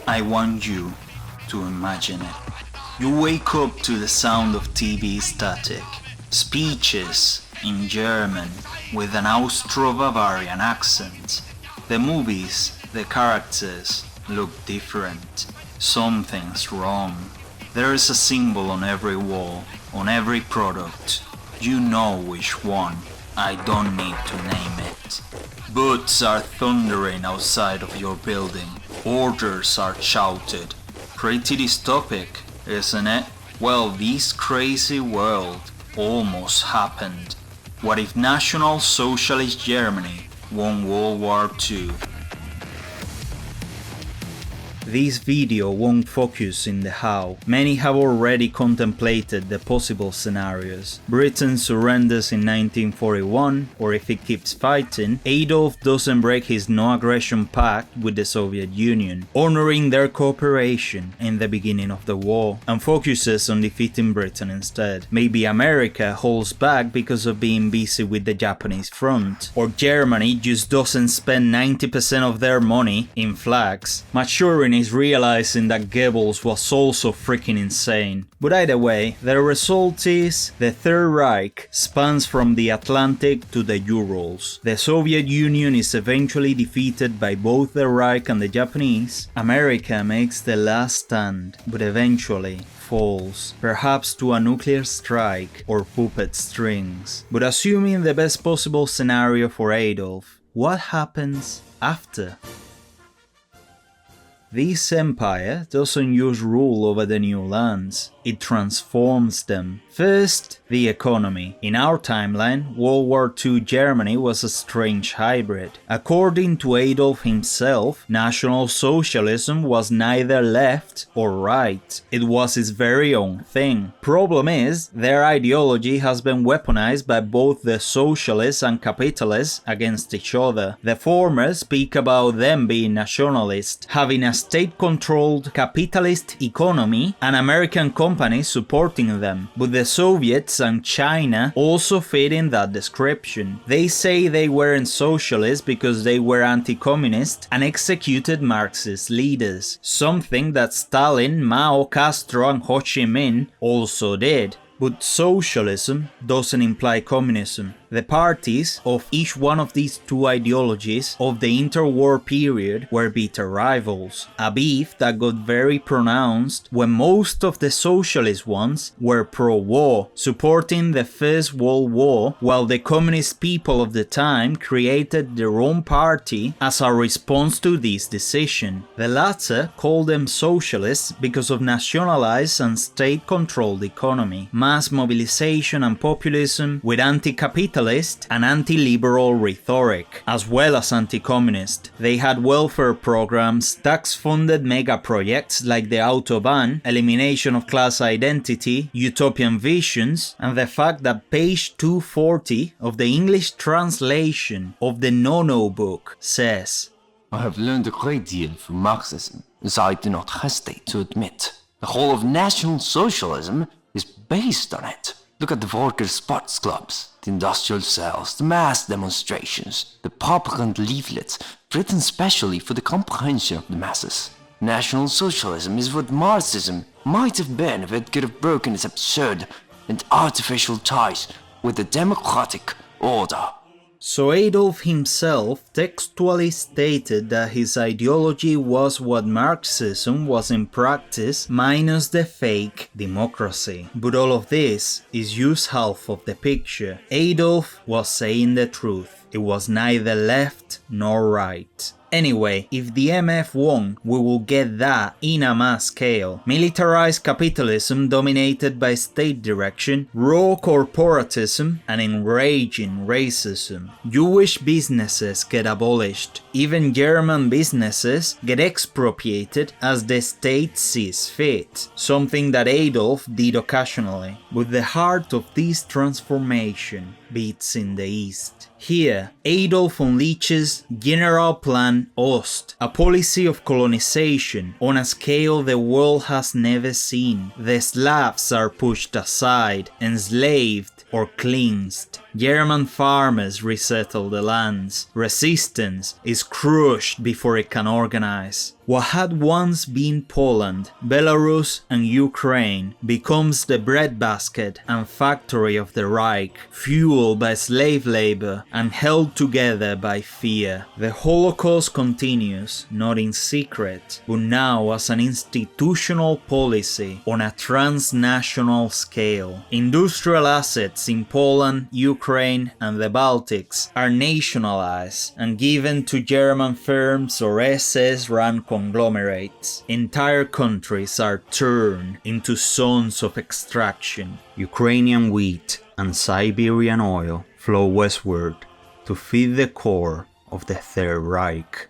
I want you to imagine it. You wake up to the sound of TV static, speeches in German with an Austro-Bavarian accent. The movies, the characters look different. Something's wrong. There is a symbol on every wall, on every product. You know which one. I don't need to name it. Boots are thundering outside of your building. Orders are shouted. Pretty dystopic, isn't it? Well, this crazy world almost happened. What if National Socialist Germany won World War II? This video won't focus in the how. Many have already contemplated the possible scenarios. Britain surrenders in 1941, or if it keeps fighting, Adolf doesn't break his no-aggression pact with the Soviet Union, honoring their cooperation in the beginning of the war, and focuses on defeating Britain instead. Maybe America holds back because of being busy with the Japanese front, or Germany just doesn't spend 90% of their money in flags, maturing is realizing that Goebbels was also freaking insane. But either way, the result is the Third Reich spans from the Atlantic to the Urals. The Soviet Union is eventually defeated by both the Reich and the Japanese. America makes the last stand, but eventually falls, perhaps to a nuclear strike or puppet strings. But assuming the best possible scenario for Adolf, what happens after? This empire doesn't use rule over the new lands, it transforms them. First, the economy. In our timeline, World War II Germany was a strange hybrid. According to Adolf himself, National Socialism was neither left or right. It was its very own thing. Problem is, their ideology has been weaponized by both the socialists and capitalists against each other. The former speak about them being nationalist, having a state-controlled capitalist economy and American companies supporting them, but the Soviets and China also fit in that description. They say they weren't socialists because they were anti-communist and executed Marxist leaders, something that Stalin, Mao, Castro and Ho Chi Minh also did. But socialism doesn't imply communism. The parties of each one of these two ideologies of the interwar period were bitter rivals, a beef that got very pronounced when most of the socialist ones were pro-war, supporting the First World War, while the communist people of the time created their own party as a response to this decision. The latter called them socialists because of nationalized and state-controlled economy, mass mobilization and populism with anti-capitalist and anti-liberal rhetoric, as well as anti-communist. They had welfare programs, tax-funded mega-projects like the Autobahn, elimination of class identity, utopian visions, and the fact that page 240 of the English translation of the No-No book says, I have learned a great deal from Marxism, as I do not hesitate to admit. The whole of National Socialism is based on it. Look at the worker sports clubs, the industrial cells, the mass demonstrations, the propaganda leaflets written specially for the comprehension of the masses. National Socialism is what Marxism might have been if it could have broken its absurd and artificial ties with the democratic order. So Adolf himself textually stated that his ideology was what Marxism was in practice minus the fake democracy. But all of this is just half of the picture. Adolf was saying the truth. It was neither left nor right. Anyway, if the MF won, we will get that in a mass scale. Militarized capitalism dominated by state direction, raw corporatism, and enraging racism. Jewish businesses get abolished. Even German businesses get expropriated as the state sees fit, something that Adolf did occasionally. But the heart of this transformation beats in the East. Here, Adolf unleashes Generalplan Ost, a policy of colonization on a scale the world has never seen. The Slavs are pushed aside, enslaved or cleansed. German farmers resettle the lands. Resistance is crushed before it can organize. What had once been Poland, Belarus, and Ukraine becomes the breadbasket and factory of the Reich, fueled by slave labor and held together by fear. The Holocaust continues, not in secret, but now as an institutional policy on a transnational scale. Industrial assets in Poland, Ukraine, and the Baltics are nationalized and given to German firms or SS-run conglomerates. Entire countries are turned into zones of extraction. Ukrainian wheat and Siberian oil flow westward to feed the core of the Third Reich.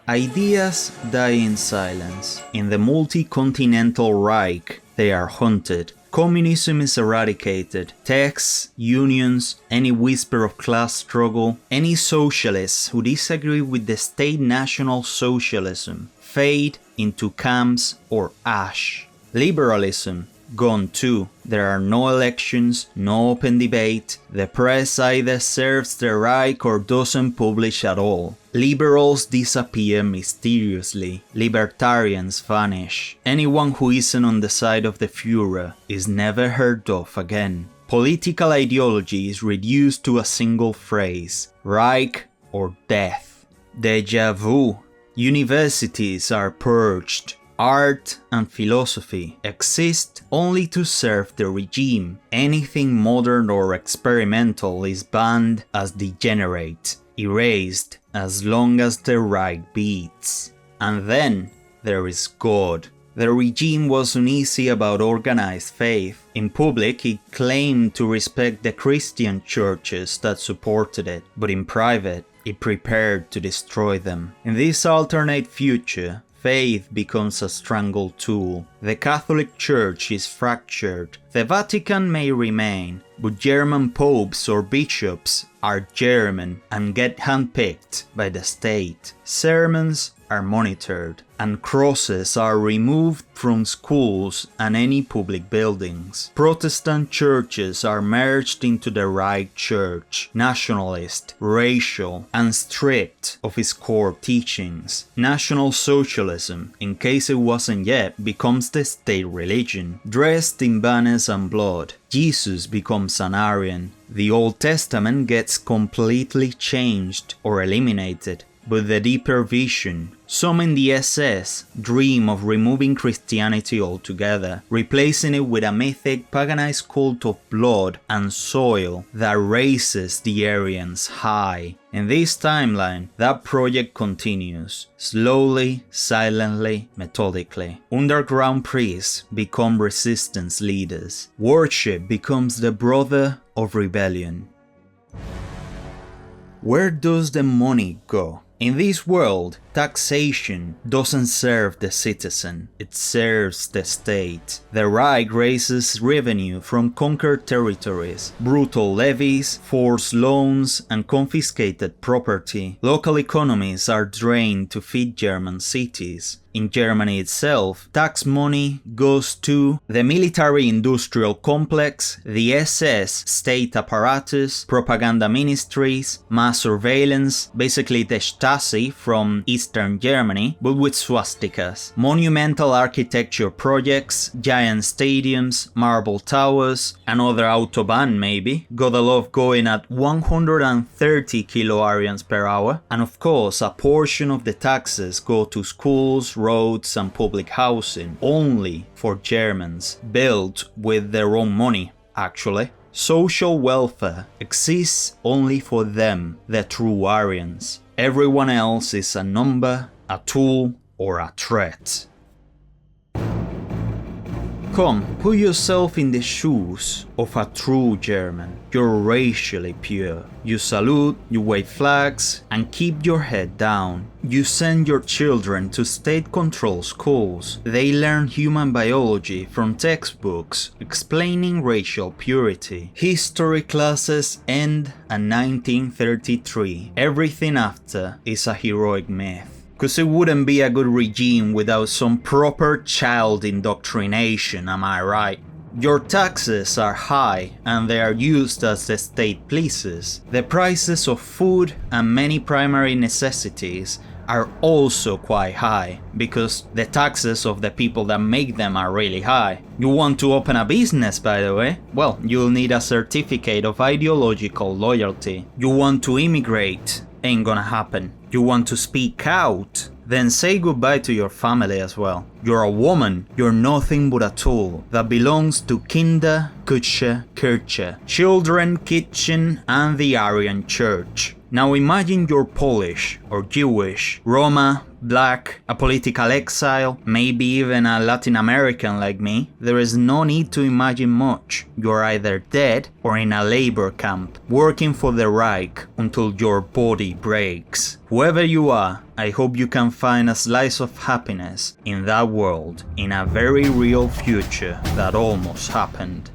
Ideas die in silence. In the multi-continental Reich, they are hunted. Communism is eradicated. Texts, unions, any whisper of class struggle, any socialists who disagree with the state-national socialism fade into camps or ash. Liberalism gone too. There are no elections, no open debate. The press either serves the Reich or doesn't publish at all. Liberals disappear mysteriously. Libertarians vanish. Anyone who isn't on the side of the Führer is never heard of again. Political ideology is reduced to a single phrase: Reich or death. Déjà vu. Universities are purged. Art and philosophy exist only to serve the regime. Anything modern or experimental is banned as degenerate, erased as long as the Reich beats. And then there is God. The regime was uneasy about organized faith. In public, it claimed to respect the Christian churches that supported it, but in private, it prepared to destroy them. In this alternate future, faith becomes a strangle tool. The Catholic Church is fractured. The Vatican may remain, but German popes or bishops are German and get handpicked by the state. Sermons are monitored, and crosses are removed from schools and any public buildings. Protestant churches are merged into the Reich Church, nationalist, racial, and stripped of its core teachings. National Socialism, in case it wasn't yet, becomes the state religion, dressed in banners and blood. Jesus becomes an Aryan. The Old Testament gets completely changed or eliminated. But the deeper vision, some in the SS dream of removing Christianity altogether, replacing it with a mythic paganized cult of blood and soil that raises the Aryans high. In this timeline, that project continues, slowly, silently, methodically. Underground priests become resistance leaders. Worship becomes the brother of rebellion. Where does the money go? In this world, taxation doesn't serve the citizen, it serves the state. The Reich raises revenue from conquered territories, brutal levies, forced loans, and confiscated property. Local economies are drained to feed German cities. In Germany itself, tax money goes to the military-industrial complex, the SS state apparatus, propaganda ministries, mass surveillance, basically the Stasi from Eastern Germany, but with swastikas, monumental architecture projects, giant stadiums, marble towers, another autobahn maybe, gotta love going at 130 kilo-Aryans per hour, and of course a portion of the taxes go to schools, roads and public housing, only for Germans, built with their own money, actually. Social welfare exists only for them, the true Aryans. Everyone else is a number, a tool, or a threat. Come, put yourself in the shoes of a true German. You're racially pure. You salute, you wave flags, and keep your head down. You send your children to state-controlled schools. They learn human biology from textbooks explaining racial purity. History classes end at 1933. Everything after is a heroic myth. Cause it wouldn't be a good regime without some proper child indoctrination, am I right? Your taxes are high and they are used as the state pleases. The prices of food and many primary necessities are also quite high because the taxes of the people that make them are really high. You want to open a business, by the way? Well, you'll need a certificate of ideological loyalty. You want to immigrate? Ain't gonna happen. You want to speak out? Then say goodbye to your family as well. You're a woman, you're nothing but a tool that belongs to Kinder, Kutsche, Kirche, children, kitchen, and the Aryan Church. Now imagine you're Polish, or Jewish, Roma, black, a political exile, maybe even a Latin American like me. There is no need to imagine much. You're either dead or in a labor camp, working for the Reich until your body breaks. Whoever you are, I hope you can find a slice of happiness in that world, in a very real future that almost happened.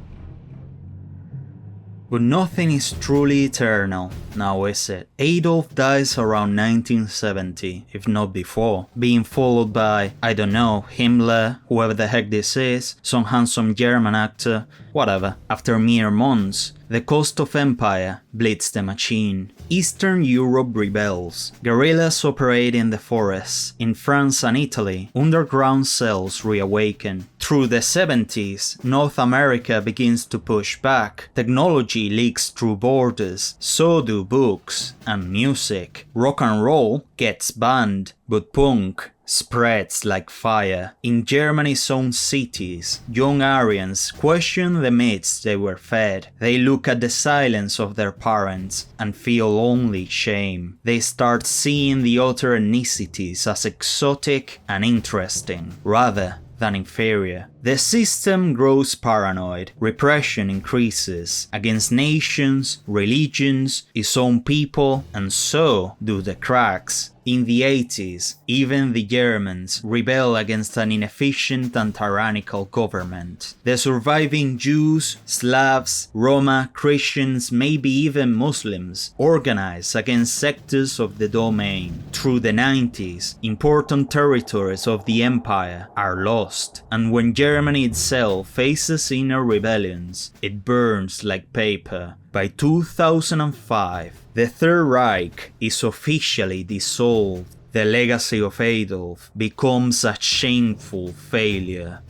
But nothing is truly eternal, now is it? Adolf dies around 1970, if not before, being followed by, I don't know, Himmler, whoever the heck this is, some handsome German actor, whatever. After mere months, the cost of empire bleeds the machine. Eastern Europe rebels. Guerrillas operate in the forests. In France and Italy, underground cells reawaken. Through the 70s, North America begins to push back. Technology leaks through borders, so do books and music. Rock and roll gets banned, but punk spreads like fire. In Germany's own cities, young Aryans question the myths they were fed. They look at the silence of their parents and feel only shame. They start seeing the other ethnicities as exotic and interesting, rather than inferior. The system grows paranoid, repression increases against nations, religions, its own people, and so do the cracks. In the 80s, even the Germans rebel against an inefficient and tyrannical government. The surviving Jews, Slavs, Roma, Christians, maybe even Muslims, organize against sectors of the domain. Through the 90s, important territories of the empire are lost, and when Germany itself faces inner rebellions, it burns like paper. By 2005, the Third Reich is officially dissolved. The legacy of Adolf becomes a shameful failure.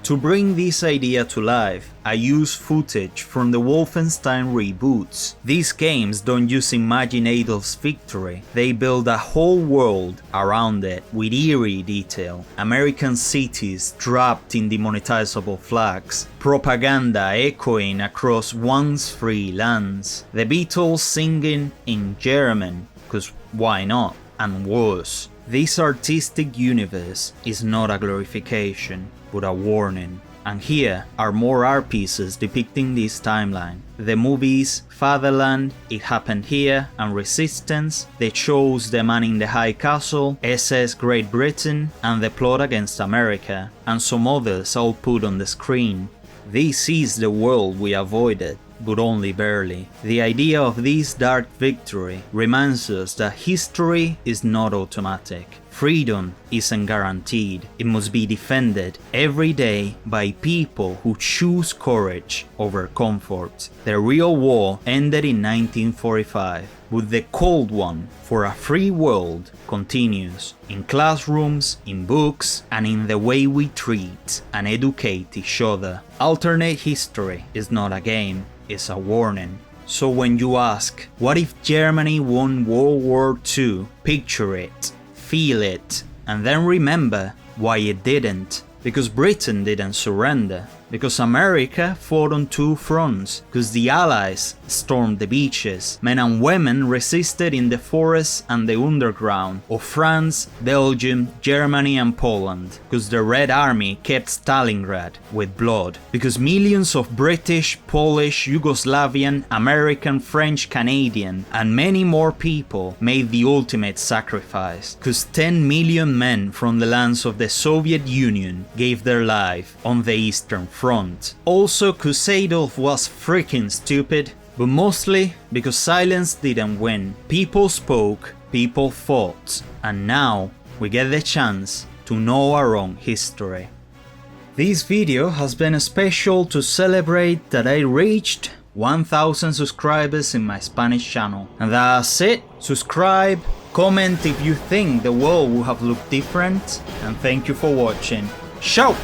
To bring this idea to life, I use footage from the Wolfenstein reboots. These games don't just imagine Adolf's victory, they build a whole world around it with eerie detail. American cities draped in demonetizable flags, propaganda echoing across once free lands, the Beatles singing in German, cause why not, and worse. This artistic universe is not a glorification, but a warning. And here are more art pieces depicting this timeline. The movies Fatherland, It Happened Here, and Resistance, The Chose, The Man in the High Castle, SS Great Britain, and The Plot Against America, and some others I'll put on the screen. This is the world we avoided, but only barely. The idea of this dark victory reminds us that history is not automatic. Freedom isn't guaranteed. It must be defended every day by people who choose courage over comfort. The real war ended in 1945, but the cold one for a free world continues in classrooms, in books, and in the way we treat and educate each other. Alternate history is not a game, it's a warning. So when you ask, what if Germany won World War II? Picture it, feel it, and then remember why it didn't. Because Britain didn't surrender. Because America fought on two fronts. Because the Allies stormed the beaches. Men and women resisted in the forests and the underground of France, Belgium, Germany and Poland. Because the Red Army kept Stalingrad with blood. Because millions of British, Polish, Yugoslavian, American, French, Canadian and many more people made the ultimate sacrifice. Because 10 million men from the lands of the Soviet Union gave their life on the Eastern Front. Also, cause Adolf was freaking stupid, but mostly because silence didn't win. People spoke, people fought, and now we get the chance to know our own history. This video has been special to celebrate that I reached 1000 subscribers in my Spanish channel. And that's it. Subscribe, comment if you think the world would have looked different, and thank you for watching. Ciao!